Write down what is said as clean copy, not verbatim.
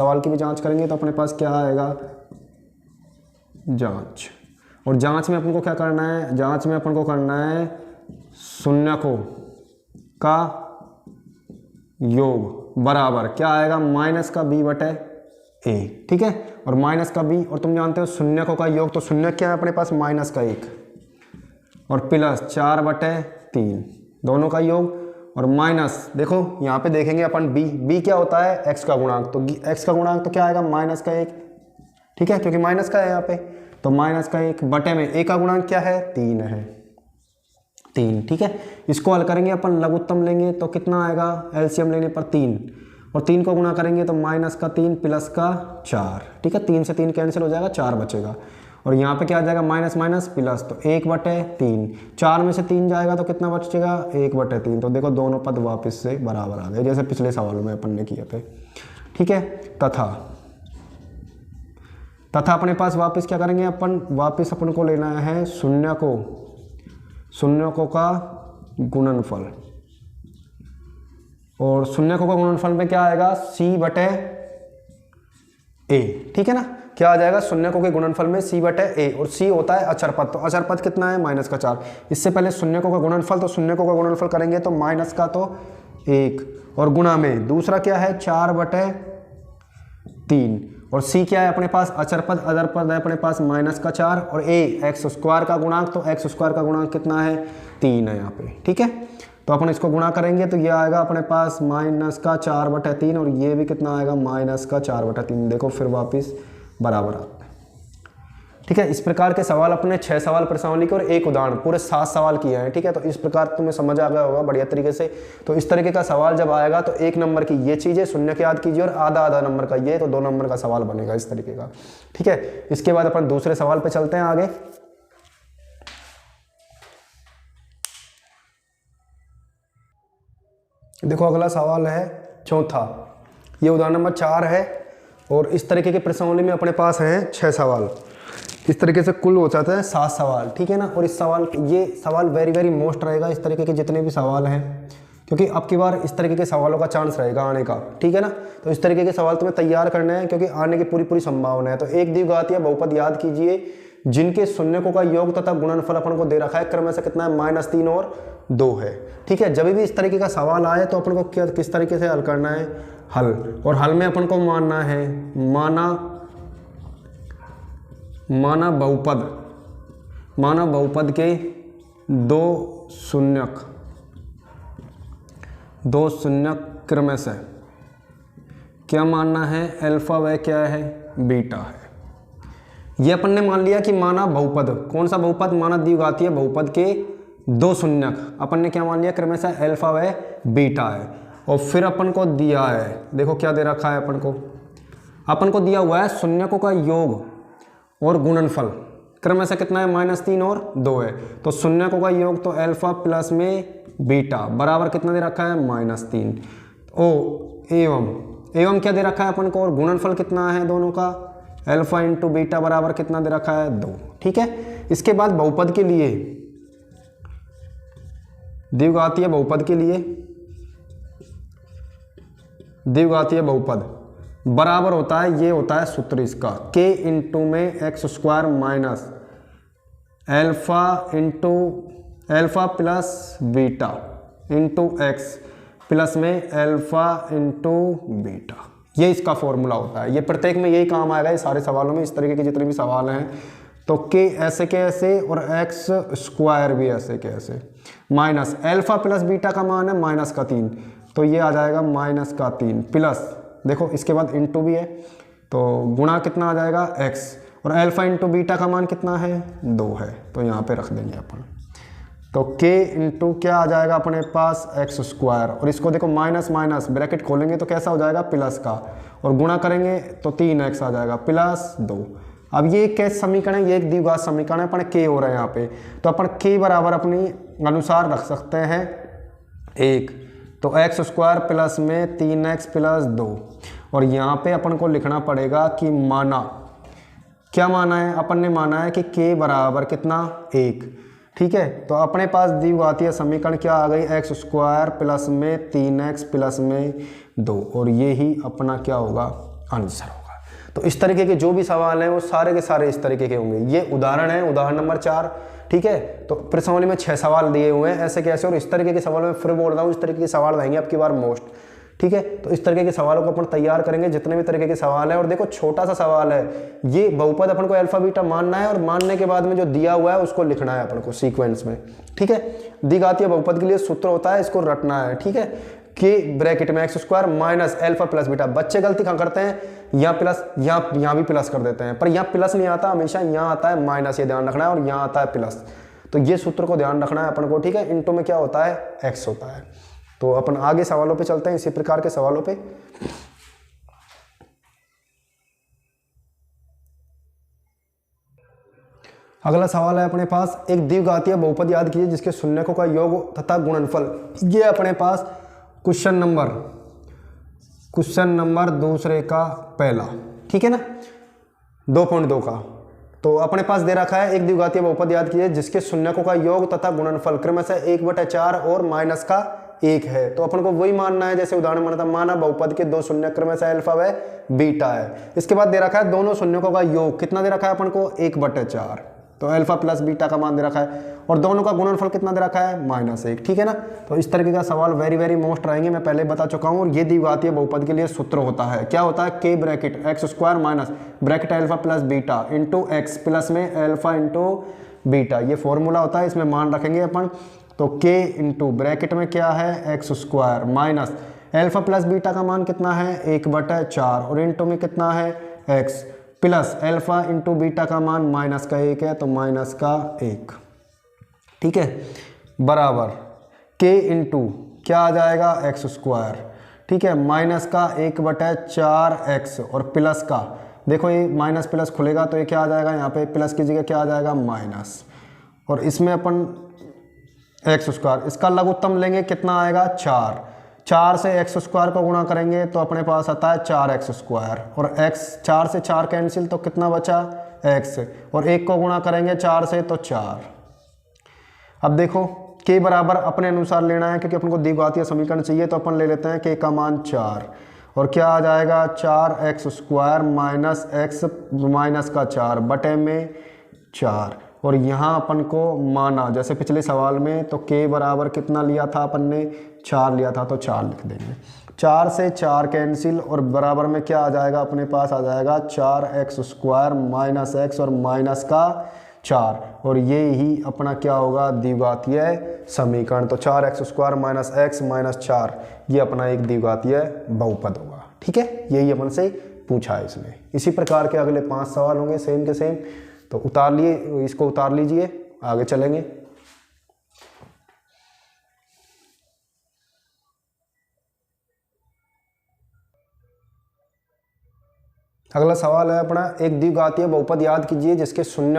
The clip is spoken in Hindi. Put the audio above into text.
सवाल की भी जांच करेंगे तो अपने पास क्या आएगा, जांच। और जांच में अपन को क्या करना है, जांच में अपन को करना है शून्यकों का योग बराबर क्या आएगा, माइनस का b बटे a, ठीक है। और माइनस का b, और तुम जानते हो शून्यकों का योग, तो शून्य क्या है अपने पास, माइनस का 1 और प्लस 4 बटे 3, दोनों का योग। और माइनस, देखो यहाँ पे देखेंगे अपन b क्या होता है, x का गुणांक, तो x का गुणांक तो क्या आएगा, माइनस का 1, ठीक है, क्योंकि माइनस का है यहाँ पे, तो माइनस का 1 बटे में a का गुणांक क्या है, 3 है, 3, ठीक है। इसको हल करेंगे अपन, लघुत्तम लेंगे तो कितना आएगा, एलसीएम लेने पर 3, और 3 को गुणा करेंगे तो माइनस का 3 प्लस का 4, ठीक है। 3 से 3 कैंसिल हो जाएगा, 4 बचेगा। और यहाँ पे क्या आ जाएगा, माइनस माइनस प्लस, तो 1 बटे 3, 4 में से 3 जाएगा तो कितना बचेगा, 1 बटे 3। तो देखो दोनों पद वापस से बराबर आ गए, जैसे पिछले सवालों में अपन ने किए थे, ठीक है। तथा अपने पास वापस क्या करेंगे अपन, वापस अपन को लेना है शून्यकों का गुणनफल, और शून्यकों का गुणनफल में क्या आएगा, c बटे a, ठीक है ना। क्या आ जाएगा, शून्यकों के गुणनफल में c बटे a, और c होता है अचर पद, तो अचर पद कितना है, माइनस का 4। इससे पहले शून्यकों का गुणनफल, तो शून्यकों का गुणनफल करेंगे तो माइनस का तो 1, और गुणा में दूसरा क्या है, 4 बटे 3, और c क्या है अपने पास, अचर पद, अचर पद है अपने पास माइनस का 4, और a एक्स स्क्वायर का गुणांक, तो एक्स स्क्वायर का गुणांक कितना है, 3 है यहाँ पे, ठीक है। तो अपन इसको गुणा करेंगे तो ये आएगा अपने पास माइनस का 4 बटे 3, और ये भी कितना आएगा, माइनस का 4 बटे 3। देखो फिर वापस बराबर आता है, ठीक है। इस प्रकार के सवाल अपने 6 सवाल प्रश्नावली के और एक उदाहरण, पूरे 7 सवाल किए हैं, ठीक है। तो इस प्रकार तुम्हें समझ आ गया होगा बढ़िया तरीके से। तो इस तरीके का सवाल जब आएगा तो 1 नंबर की ये चीज़ें शून्य के याद कीजिए, और आधा आधा नंबर का ये, तो 2 नंबर का सवाल बनेगा इस तरीके का, ठीक है। इसके बाद अपन दूसरे सवाल पे चलते हैं आगे। देखो अगला सवाल है चौथा, ये उदाहरण नंबर 4 है, और इस तरीके के प्रश्नावली में अपने पास हैं 6 सवाल, इस तरीके से कुल हो जाता है 7 सवाल, ठीक है ना। और ये सवाल वेरी वेरी मोस्ट रहेगा, इस तरीके के जितने भी सवाल हैं, क्योंकि अब की बार इस तरीके के सवालों का चांस रहेगा आने का, ठीक है ना। तो इस तरीके के सवाल तुम्हें तैयार करने हैं, क्योंकि आने की पूरी पूरी संभावना है। तो एक द्विघातीय बहुपद याद कीजिए जिनके शून्यकों का योग तथा गुणनफल अपन को दे रखा है, क्रम से कितना है, -3 और 2 है, ठीक है। जब भी इस तरीके का सवाल आए तो अपन को किस तरीके से हल करना है, हल। और हल में अपन को मानना है, माना बहुपद के दो शून्यक क्रम से क्या मानना है, अल्फा व क्या है, बीटा है। ये अपन ने मान लिया कि माना बहुपद, कौन सा बहुपद, माना द्विघातीय बहुपद के 2 शून्यक, अपन ने क्या मान लिया, क्रम से अल्फा व बीटा है। और फिर अपन को दिया है, देखो क्या दे रखा है अपन को दिया हुआ है शून्यकों का योग और गुणनफल, क्रम से कितना है, -3 और 2 है। तो शून्यकों का योग तो अल्फा प्लस में बीटा बराबर कितना दे रखा है, -3। एवं क्या दे रखा है अपन को, और गुणनफल कितना है दोनों का, अल्फा इंटू बीटा बराबर कितना दे रखा है, 2, ठीक है। इसके बाद बहुपद के लिए, द्विघातीय बहुपद बराबर होता है, ये होता है सूत्र इसका, k इंटू में x square minus alpha plus beta into x plus में अल्फा इंटू बीटा, ये इसका फॉर्मूला होता है। ये प्रत्येक में यही काम आएगा, ये सारे सवालों में, इस तरीके के जितने भी सवाल हैं। तो k ऐसे के ऐसे और एक्स स्क्वायर भी ऐसे के ऐसे, माइनस अल्फा प्लस बीटा का मान है -3, तो ये आ जाएगा -3 प्लस, देखो इसके बाद इंटू भी है, तो गुणा कितना आ जाएगा, x, और अल्फा इंटू बीटा का मान कितना है, 2 है, तो यहाँ पे रख देंगे अपन। तो k इंटू क्या आ जाएगा अपने पास, एक्स स्क्वायर, और इसको देखो माइनस माइनस ब्रैकेट खोलेंगे तो कैसा हो जाएगा, प्लस का, और गुणा करेंगे तो 3x आ जाएगा प्लस 2। अब ये कैसे समीकरण है, ये एक द्विघात समीकरण है, अपन k हो रहा है यहाँ पे, तो अपन k बराबर अपनी अनुसार रख सकते हैं 1, तो एक्स स्क्वायर प्लस में 3x प्लस 2, और यहाँ पे अपन को लिखना पड़ेगा कि माना, क्या माना है, अपन ने माना है कि k बराबर कितना, 1, ठीक है। तो अपने पास द्विघातीय समीकरण क्या आ गई, एक्स स्क्वायर प्लस में 3x प्लस में 2, और ये ही अपना क्या होगा, आंसर होगा। तो इस तरीके के जो भी सवाल हैं वो सारे के सारे इस तरीके के होंगे। ये उदाहरण है, उदाहरण नंबर 4, ठीक है। तो प्रश्नावली में 6 सवाल दिए हुए हैं ऐसे कैसे, और इस तरीके के सवाल मैं फिर बोल रहा हूँ, इस तरीके के सवाल रहेंगे आपकी बार मोस्ट, ठीक है। तो इस तरीके के सवालों को अपन तैयार करेंगे, जितने भी तरीके के सवाल है। और देखो छोटा सा सवाल है, ये बहुपद अपन को अल्फा बीटा मानना है, और मानने के बाद में जो दिया हुआ है उसको लिखना है अपन को सीक्वेंस में, ठीक है। द्विघातीय बहुपद के लिए सूत्र होता है, इसको रटना है, ठीक है। कि ब्रैकेट में x² minus alpha plus beta. बच्चे गलती कहाँ करते हैं, यहाँ प्लस, यहाँ भी प्लस कर देते हैं, पर यहाँ प्लस नहीं आता, हमेशा यहाँ आता है माइनस, ये ध्यान रखना है, और यहाँ आता है प्लस। तो ये सूत्र को ध्यान रखना है अपन को, ठीक है। इनटू में क्या होता है, x होता है। तो अपन आगे सवालों पे चलते हैं, इसी प्रकार के सवालों पे। अगला सवाल है अपने पास, एक द्विघातीय बहुपद याद कीजिए जिसके शून्यकों का योग तथा गुणनफल। ये अपने पास क्वेश्चन नंबर दूसरे का पहला, ठीक है ना, 2.2 का। तो अपने पास दे रखा है, एक द्विघातीय बहुपद याद कीजिए जिसके शून्यकों का योग तथा गुणनफल क्रमशः 1/4 और माइनस का 1 है। तो अपन को वही मानना है जैसे उदाहरण माना था, माना बहुपद के 2 शून्य क्रमशः अल्फा व बीटा है। इसके बाद दे रखा है दोनों शून्यकों का योग कितना दे रखा है अपन को, 1/4। तो अल्फा प्लस बीटा का मान दे रखा है, और दोनों का गुणनफल कितना दे रखा है, -1, ठीक है ना। तो इस तरीके का सवाल वेरी वेरी मोस्ट रहेंगे, मैं पहले बता चुका हूँ। और ये द्विघातीय बहुपद के लिए सूत्र होता है, क्या होता है, k bracket x² minus bracket alpha plus beta into x plus में अल्फा इंटू बीटा। ये फॉर्मूला होता है, इसमें मान रखेंगे अपन। तो k इंटू ब्रैकेट में क्या है, x² minus alpha plus beta का मान कितना है, 1/4, और इंटू में कितना है, x plus alpha into beta का मान -1 है, तो -1, ठीक है, बराबर k इंटू क्या आ जाएगा, x², ठीक है, -1/4x, और प्लस का देखो ये माइनस प्लस खुलेगा तो ये क्या आ जाएगा, यहाँ पे प्लस की जगह क्या आ जाएगा, माइनस, और इसमें अपन x², इसका लघुत्तम लेंगे कितना आएगा, 4 से x² को गुणा करेंगे तो अपने पास आता है 4x², और x 4 से 4 कैंसिल तो कितना बचा, x, और 1 को गुणा करेंगे 4 से तो 4। अब देखो k बराबर अपने अनुसार लेना है, क्योंकि अपन को द्विघातीय समीकरण चाहिए, तो अपन ले लेते हैं k का मान 4, और क्या आ जाएगा, 4x² माइनस x माइनस का 4 बटे में 4। और यहाँ अपन को माना जैसे पिछले सवाल में, तो k बराबर कितना लिया था अपन ने, 4 लिया था, तो 4 लिख देंगे। 4 से 4 कैंसिल, और बराबर में क्या आ जाएगा, अपने पास आ जाएगा 4x² माइनस x और माइनस का 4, और ये ही अपना क्या होगा, द्विघातीय समीकरण। तो 4x² माइनस x माइनस 4 ये अपना एक द्विघातीय बहुपद होगा, ठीक है। यही अपन से पूछा है इसमें। इसी प्रकार के अगले 5 सवाल होंगे सेम के सेम। तो उतार लिए, इसको उतार लीजिए, आगे चलेंगे। अगला सवाल है अपना, एक द्विघातीय बहुपद याद कीजिए जिसके शून्य